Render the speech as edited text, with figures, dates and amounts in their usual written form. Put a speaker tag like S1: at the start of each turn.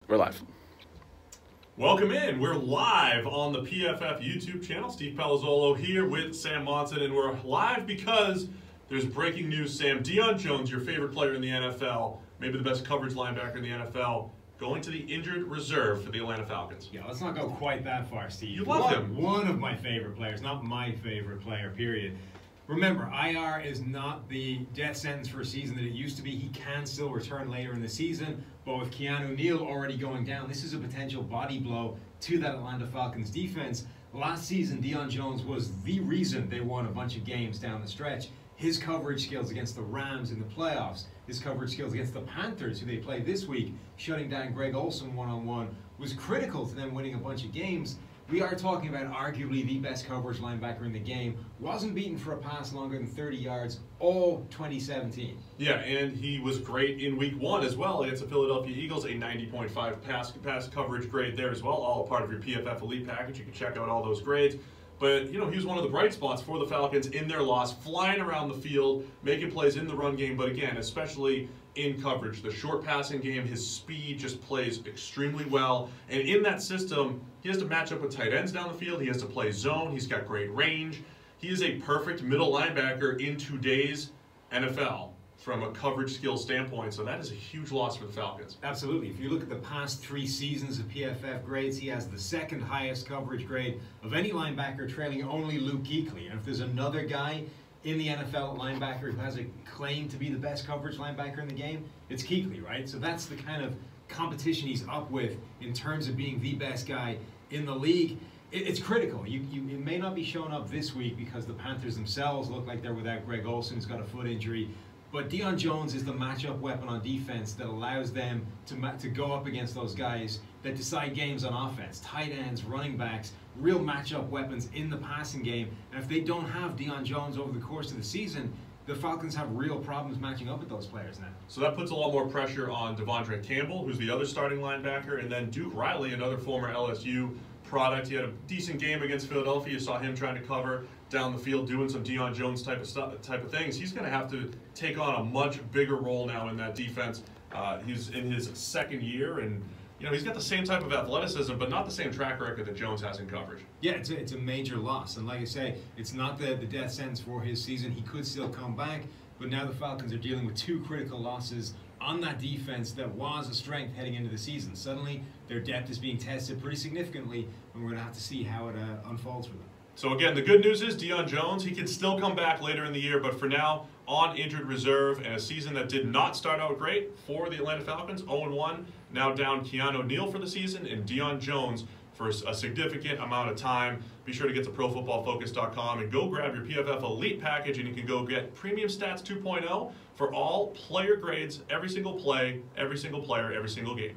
S1: We're live.
S2: Welcome in. We're live on the PFF YouTube channel. Steve Palazzolo here with Sam Monson, and we're live because there's breaking news, Sam. Deion Jones, your favorite player in the NFL, maybe the best coverage linebacker in the NFL, going to the injured reserve for the Atlanta Falcons.
S3: Yeah, let's not go quite that far, Steve.
S2: You love him.
S3: One of my favorite players, not my favorite player, period. Remember, IR is not the death sentence for a season that it used to be. He can still return later in the season, but with Keanu Neal already going down, this is a potential body blow to that Atlanta Falcons defense. Last season, Deion Jones was the reason they won a bunch of games down the stretch. His coverage skills against the Rams in the playoffs, his coverage skills against the Panthers, who they play this week, shutting down Greg Olsen one-on-one, was critical to them winning a bunch of games. We are talking about arguably the best coverage linebacker in the game. Wasn't beaten for a pass longer than 30 yards all 2017.
S2: Yeah, and he was great in week one as well against the Philadelphia Eagles, a 90.5 pass coverage grade there as well, all a part of your PFF Elite package. You can check out all those grades. But, you know, he was one of the bright spots for the Falcons in their loss, flying around the field, making plays in the run game, but again, especially in coverage. The short passing game, his speed just plays extremely well. And in that system, he has to match up with tight ends down the field. He has to play zone. He's got great range. He is a perfect middle linebacker in today's NFL from a coverage skill standpoint. So that is a huge loss for the Falcons.
S3: Absolutely. If you look at the past 3 seasons of PFF grades, he has the second highest coverage grade of any linebacker, trailing only Luke Kuechly. And if there's another guy in the NFL linebacker who has a claim to be the best coverage linebacker in the game, it's Kuechly, right? So that's the kind of competition he's up with in terms of being the best guy in the league. It's critical. It may not be showing up this week because the Panthers themselves look like they're without Greg Olsen, who's got a foot injury. But Deion Jones is the matchup weapon on defense that allows them to go up against those guys that decide games on offense. Tight ends, running backs, real matchup weapons in the passing game. And if they don't have Deion Jones over the course of the season, the Falcons have real problems matching up with those players now.
S2: So that puts a lot more pressure on Devondre Campbell, who's the other starting linebacker, and then Duke Riley, another former LSU product. He had a decent game against Philadelphia. You saw him trying to cover down the field, doing some Deion Jones type of things. He's going to have to take on a much bigger role now in that defense. He's in his second year, and you know he's got the same type of athleticism, but not the same track record that Jones has in coverage.
S3: Yeah, it's a major loss, and like I say, it's not the death sentence for his season. He could still come back, but now the Falcons are dealing with 2 critical losses on that defense that was a strength heading into the season. Suddenly, their depth is being tested pretty significantly, and we're going to have to see how it unfolds for them.
S2: So again, the good news is Deion Jones, he can still come back later in the year, but for now, on injured reserve, and a season that did not start out great for the Atlanta Falcons, 0-1, now down Keanu Neal for the season, and Deion Jones for a significant amount of time. Be sure to get to ProFootballFocus.com and go grab your PFF Elite package, and you can go get Premium Stats 2.0 for all player grades, every single play, every single player, every single game.